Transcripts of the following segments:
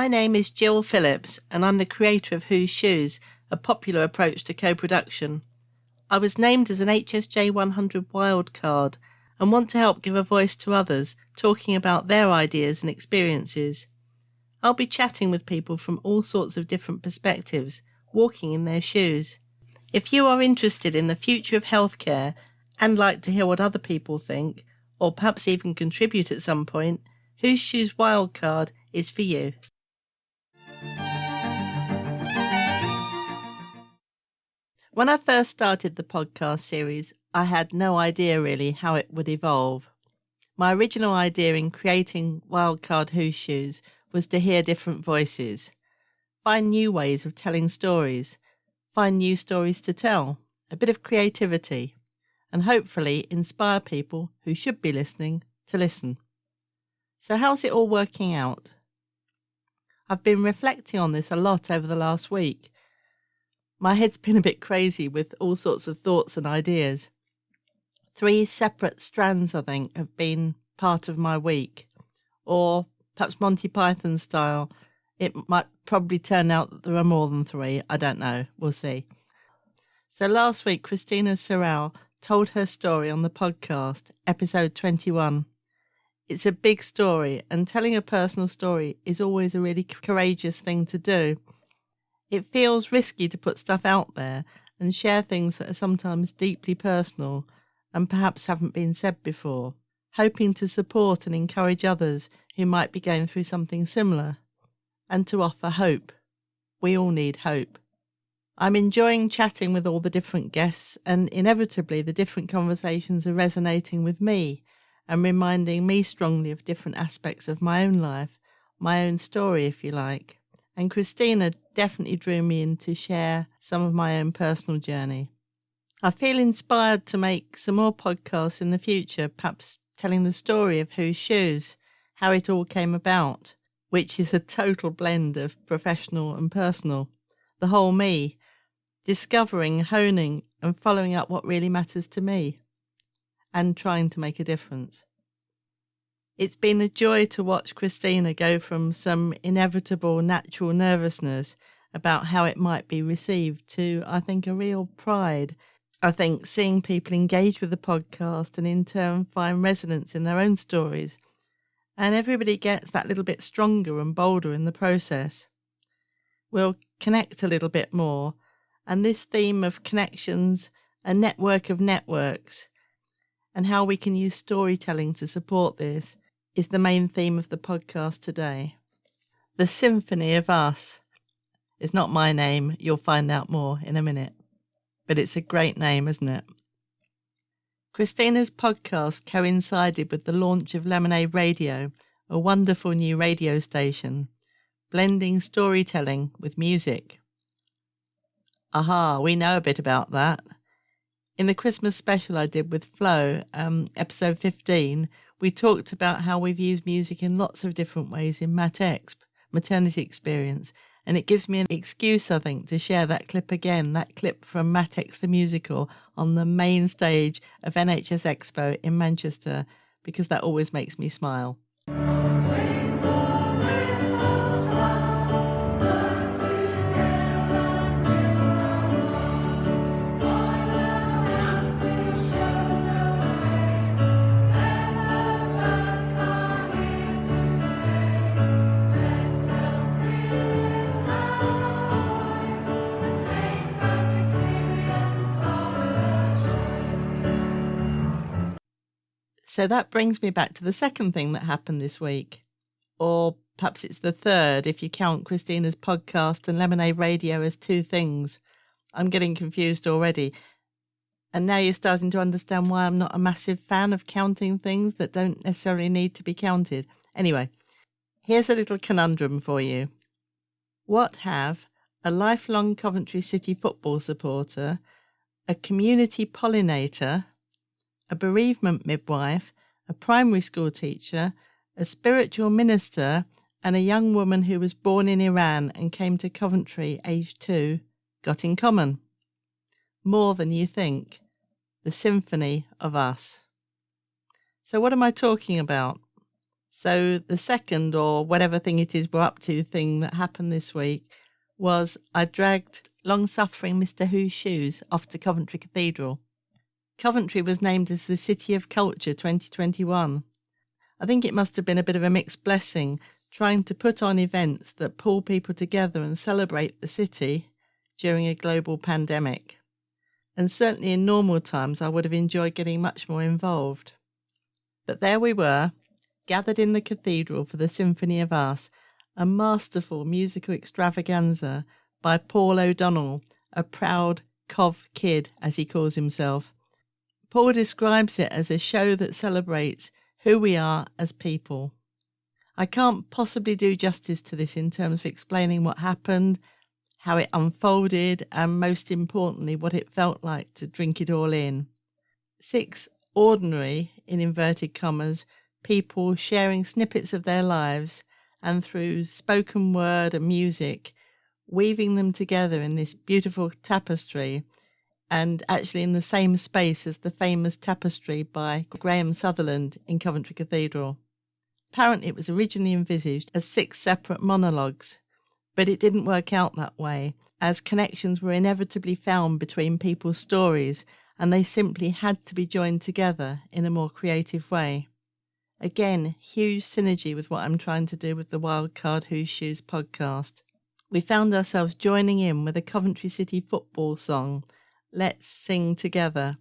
My name is Gill Phillips, and I'm the creator of Whose Shoes, a popular approach to co-production. I was named as an HSJ 100 wildcard and want to help give a voice to others, talking about their ideas and experiences. I'll be chatting with people from all sorts of different perspectives, walking in their shoes. If you are interested in the future of healthcare and like to hear what other people think, or perhaps even contribute at some point, Whose Shoes Wildcard is for you. When I first started the podcast series, I had no idea really how it would evolve. My original idea in creating Wildcard Whose Shoes was to hear different voices, find new ways of telling stories, find new stories to tell, a bit of creativity, and hopefully inspire people who should be listening to listen. So how's it all working out? I've been reflecting on this a lot over the last week. My head's been a bit crazy with all sorts of thoughts and ideas. 3 separate strands, I think, have been part of my week. Or perhaps Monty Python style. It might probably turn out that there are more than 3. I don't know. We'll see. So last week, Christina Sorrell told her story on the podcast, episode 21. It's a big story, and telling a personal story is always a really courageous thing to do. It feels risky to put stuff out there and share things that are sometimes deeply personal and perhaps haven't been said before, hoping to support and encourage others who might be going through something similar, and to offer hope. We all need hope. I'm enjoying chatting with all the different guests, and inevitably the different conversations are resonating with me and reminding me strongly of different aspects of my own life, my own story, if you like. And Christina definitely drew me in to share some of my own personal journey. I feel inspired to make some more podcasts in the future, perhaps telling the story of Whose Shoes, how it all came about, which is a total blend of professional and personal. The whole me, discovering, honing and following up what really matters to me and trying to make a difference. It's been a joy to watch Christina go from some inevitable natural nervousness about how it might be received to, I think, a real pride. I think seeing people engage with the podcast and in turn find resonance in their own stories. And everybody gets that little bit stronger and bolder in the process. We'll connect a little bit more. And this theme of connections, a network of networks, and how we can use storytelling to support this is the main theme of the podcast today. The Symphony of Us. It's not my name. You'll find out more in a minute. But it's a great name, isn't it? Christina's podcast coincided with the launch of Lemonade Radio, a wonderful new radio station, blending storytelling with music. Aha, we know a bit about that. In the Christmas special I did with Flo, episode 15, we talked about how we've used music in lots of different ways in MatExp, maternity experience, and it gives me an excuse, I think, to share that clip again, that clip from MatEx the musical on the main stage of NHS Expo in Manchester, because that always makes me smile. So that brings me back to the second thing that happened this week. Or perhaps it's the third, if you count Christina's podcast and Lemonade Radio as 2 things. I'm getting confused already. And now you're starting to understand why I'm not a massive fan of counting things that don't necessarily need to be counted. Anyway, here's a little conundrum for you. What have a lifelong Coventry City football supporter, a community pollinator, a bereavement midwife, a primary school teacher, a spiritual minister, and a young woman who was born in Iran and came to Coventry aged 2 got in common? More than you think. The Symphony of Us. So what am I talking about? So the second, or whatever thing it is we're up to, thing that happened this week was I dragged long-suffering Mr. Who's shoes off to Coventry Cathedral. Coventry was named as the City of Culture 2021. I think it must have been a bit of a mixed blessing, trying to put on events that pull people together and celebrate the city during a global pandemic. And certainly in normal times, I would have enjoyed getting much more involved. But there we were, gathered in the cathedral for the Symphony of Us, a masterful musical extravaganza by Paul O'Donnell, a proud Cov kid, as he calls himself. Paul describes it as a show that celebrates who we are as people. I can't possibly do justice to this in terms of explaining what happened, how it unfolded, and most importantly, what it felt like to drink it all in. 6 ordinary, in inverted commas, people sharing snippets of their lives, and through spoken word and music, weaving them together in this beautiful tapestry, and actually in the same space as the famous tapestry by Graham Sutherland in Coventry Cathedral. Apparently it was originally envisaged as 6 separate monologues, but it didn't work out that way, as connections were inevitably found between people's stories, and they simply had to be joined together in a more creative way. Again, huge synergy with what I'm trying to do with the Wildcard Who's Shoes podcast. We found ourselves joining in with a Coventry City football song, Let's Sing Together.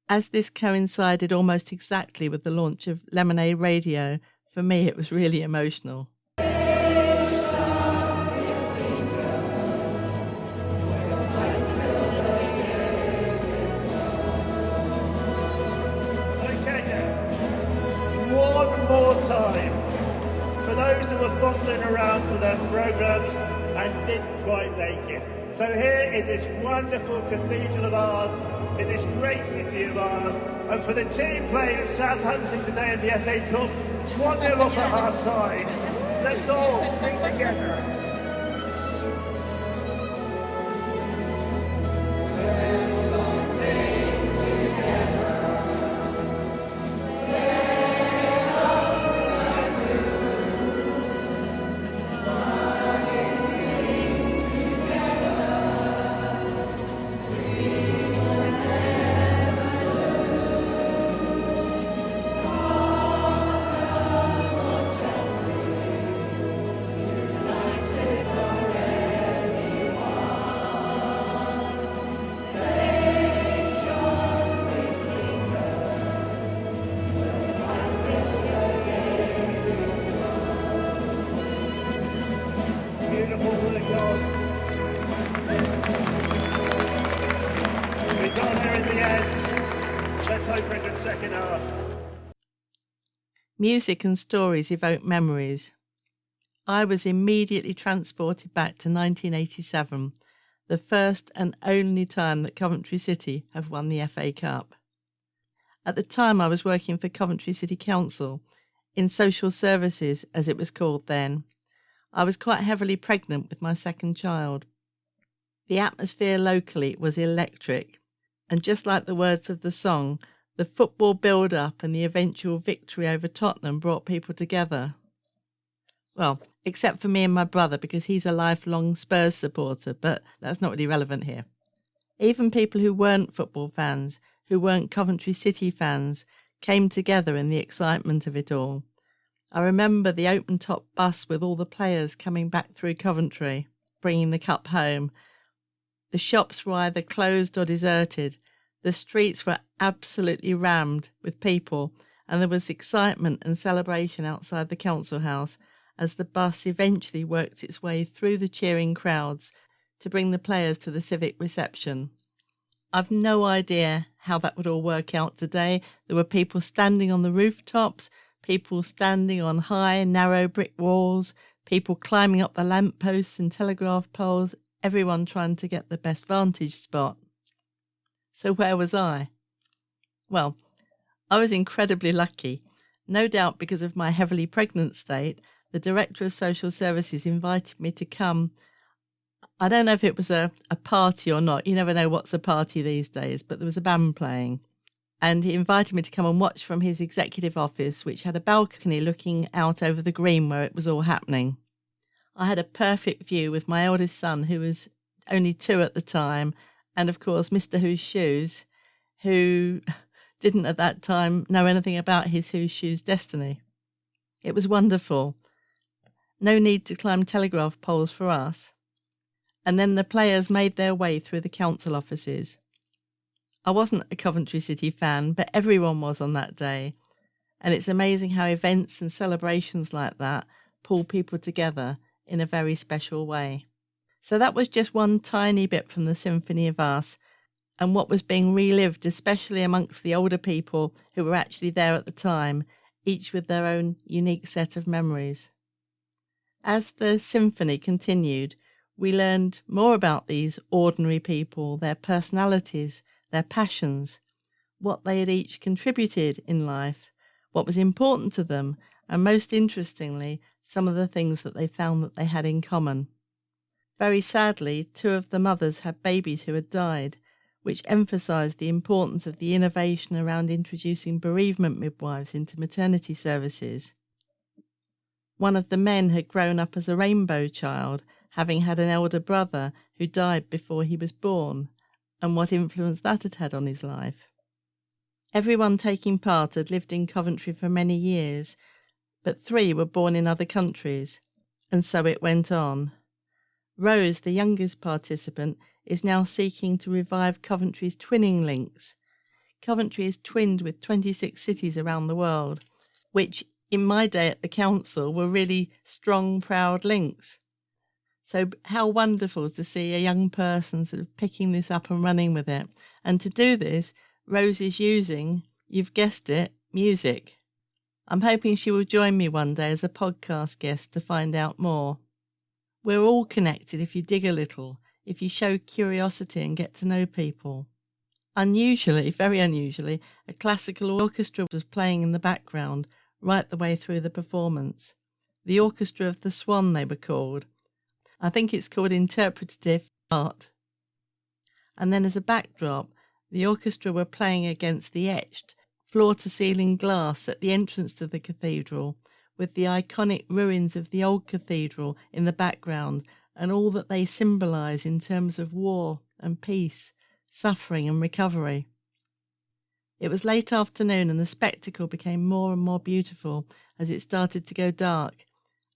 As this coincided almost exactly with the launch of Lemonade Radio, for me it was really emotional. One more time for those who were fumbling around for their programmes and didn't quite make it. So here in this wonderful cathedral of ours, in this great city of ours, and for the team playing at Southampton today in the FA Cup, 1-0 up at half time. Let's all sing together. Music and stories evoke memories. I was immediately transported back to 1987, the first and only time that Coventry City have won the FA Cup. At the time I was working for Coventry City Council, in social services as it was called then. I was quite heavily pregnant with my second child. The atmosphere locally was electric, and just like the words of the song, the football build-up and the eventual victory over Tottenham brought people together. Well, except for me and my brother, because he's a lifelong Spurs supporter, but that's not really relevant here. Even people who weren't football fans, who weren't Coventry City fans, came together in the excitement of it all. I remember the open-top bus with all the players coming back through Coventry, bringing the cup home. The shops were either closed or deserted. The streets were absolutely rammed with people, and there was excitement and celebration outside the council house as the bus eventually worked its way through the cheering crowds to bring the players to the civic reception. I've no idea how that would all work out today. There were people standing on the rooftops, people standing on high, narrow brick walls, people climbing up the lampposts and telegraph poles, everyone trying to get the best vantage spot. So where was I? Well, I was incredibly lucky. No doubt because of my heavily pregnant state, the Director of Social Services invited me to come. I don't know if it was a party or not. You never know what's a party these days, but there was a band playing. and he invited me to come and watch from his executive office, which had a balcony looking out over the green where it was all happening. I had a perfect view with my eldest son, who was only 2 at the time, and of course Mr. Who's Shoes, who didn't at that time know anything about his Who's Shoes destiny. It was wonderful. No need to climb telegraph poles for us. And then the players made their way through the council offices. I wasn't a Coventry City fan, but everyone was on that day. And it's amazing how events and celebrations like that pull people together in a very special way. So that was just one tiny bit from the Symphony of Us and what was being relived, especially amongst the older people who were actually there at the time, each with their own unique set of memories. As the symphony continued, we learned more about these ordinary people, their personalities, their passions, what they had each contributed in life, what was important to them, and most interestingly, some of the things that they found that they had in common. Very sadly, 2 of the mothers had babies who had died, which emphasised the importance of the innovation around introducing bereavement midwives into maternity services. One of the men had grown up as a rainbow child, having had an elder brother who died before he was born, and what influence that had had on his life. Everyone taking part had lived in Coventry for many years, but 3 were born in other countries, and so it went on. Rose, the youngest participant, is now seeking to revive Coventry's twinning links. Coventry is twinned with 26 cities around the world, which in my day at the council were really strong, proud links. So how wonderful to see a young person sort of picking this up and running with it. And to do this, Rose is using, you've guessed it, music. I'm hoping she will join me one day as a podcast guest to find out more. We're all connected if you dig a little, if you show curiosity and get to know people. Unusually, very unusually, a classical orchestra was playing in the background right the way through the performance. The Orchestra of the Swan, they were called. I think it's called interpretative art. And then as a backdrop, the orchestra were playing against the etched, floor-to-ceiling glass at the entrance to the cathedral, with the iconic ruins of the old cathedral in the background and all that they symbolise in terms of war and peace, suffering and recovery. It was late afternoon and the spectacle became more and more beautiful as it started to go dark,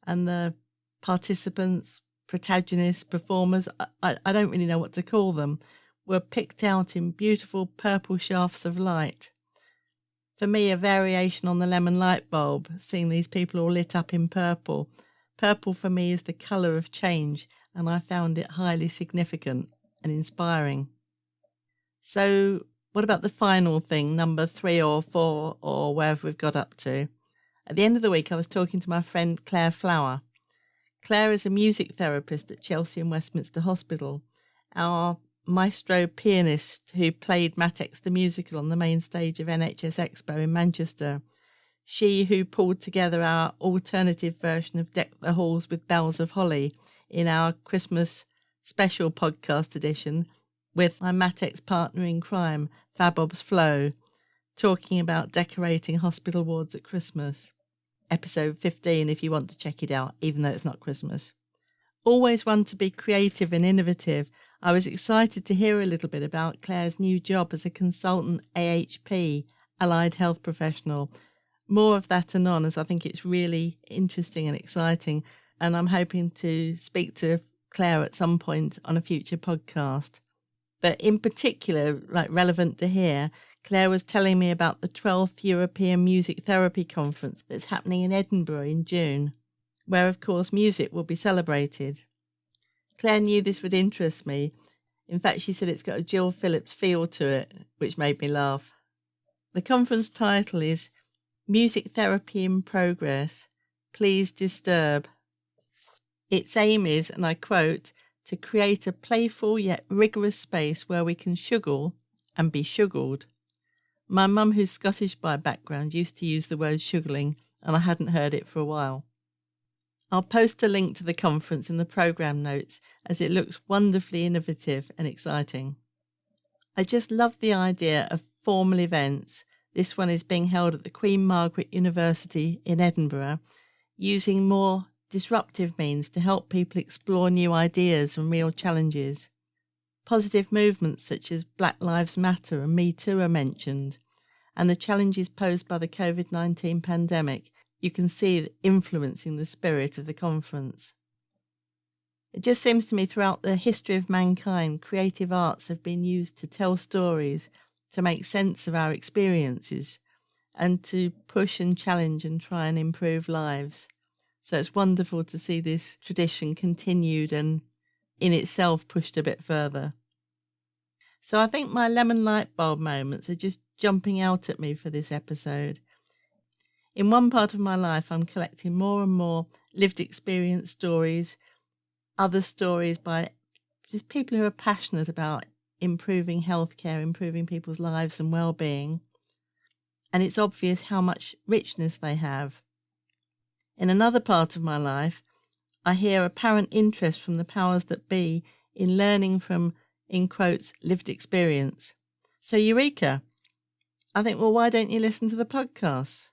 and the participants, protagonists, performers, I don't really know what to call them, were picked out in beautiful purple shafts of light. For me, a variation on the lemon light bulb, seeing these people all lit up in purple. Purple for me is the colour of change, and I found it highly significant and inspiring. So what about the final thing, number 3 or 4 or wherever we've got up to? At the end of the week, I was talking to my friend Claire Flower. Claire is a music therapist at Chelsea and Westminster Hospital, our maestro pianist who played Matex the musical on the main stage of NHS Expo in Manchester. She who pulled together our alternative version of Deck the Halls with Bells of Holly in our Christmas special podcast edition with my Matex partner in crime, Fabob's Flo, talking about decorating hospital wards at Christmas. Episode 15 if you want to check it out, even though it's not Christmas. Always one to be creative and innovative, I was excited to hear a little bit about Claire's new job as a consultant AHP, allied health professional. More of that anon, as I think it's really interesting and exciting, and I'm hoping to speak to Claire at some point on a future podcast. But in particular, like relevant to here, Claire was telling me about the 12th European Music Therapy Conference that's happening in Edinburgh in June, where of course music will be celebrated. Claire knew this would interest me. In fact, she said it's got a Gill Phillips feel to it, which made me laugh. The conference title is Music Therapy in Progress. Please Disturb. Its aim is, and I quote, to create a playful yet rigorous space where we can shuggle and be shuggled. My mum, who's Scottish by background, used to use the word shuggling, and I hadn't heard it for a while. I'll post a link to the conference in the programme notes as it looks wonderfully innovative and exciting. I just love the idea of formal events. This one is being held at the Queen Margaret University in Edinburgh, using more disruptive means to help people explore new ideas and real challenges. Positive movements such as Black Lives Matter and Me Too are mentioned, and the challenges posed by the COVID-19 pandemic you can see influencing the spirit of the conference. It just seems to me throughout the history of mankind, creative arts have been used to tell stories, to make sense of our experiences, and to push and challenge and try and improve lives. So it's wonderful to see this tradition continued and in itself pushed a bit further. So I think my lemon light bulb moments are just jumping out at me for this episode. In one part of my life, I'm collecting more and more lived experience stories, other stories by just people who are passionate about improving healthcare, improving people's lives and well-being. And it's obvious how much richness they have. In another part of my life, I hear apparent interest from the powers that be in learning from, in quotes, lived experience. So eureka! I think, well, why don't you listen to the podcasts?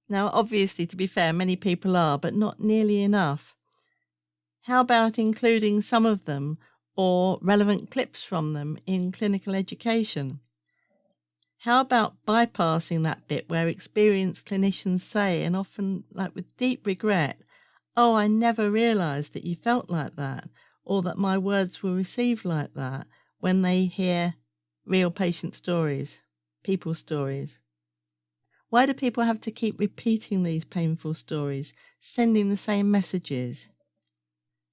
Now, obviously, to be fair, many people are, but not nearly enough. How about including some of them or relevant clips from them in clinical education? How about bypassing that bit where experienced clinicians say, and often like with deep regret, "Oh, I never realised that you felt like that," or that my words were received like that, when they hear real patient stories, people's stories? Why do people have to keep repeating these painful stories, sending the same messages?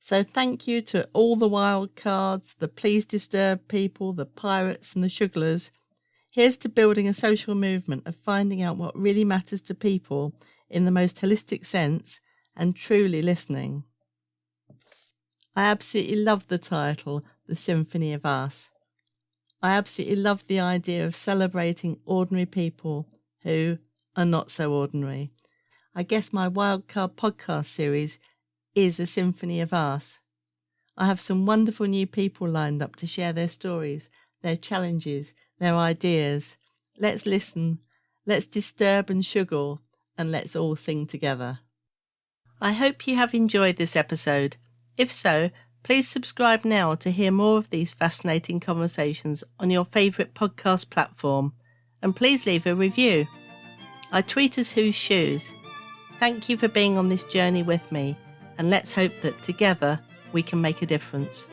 So thank you to all the wild cards, the please disturb people, the pirates and the sugarlers. Here's to building a social movement of finding out what really matters to people in the most holistic sense and truly listening. I absolutely love the title, The Symphony of Us. I absolutely love the idea of celebrating ordinary people who are not so ordinary. I guess my Wildcard podcast series is a symphony of us. I have some wonderful new people lined up to share their stories, their challenges, their ideas. Let's listen, let's disturb and sugar, and let's all sing together. I hope you have enjoyed this episode. If so, please subscribe now to hear more of these fascinating conversations on your favourite podcast platform, and please leave a review. I tweet as Whose Shoes. Thank you for being on this journey with me, and let's hope that together we can make a difference.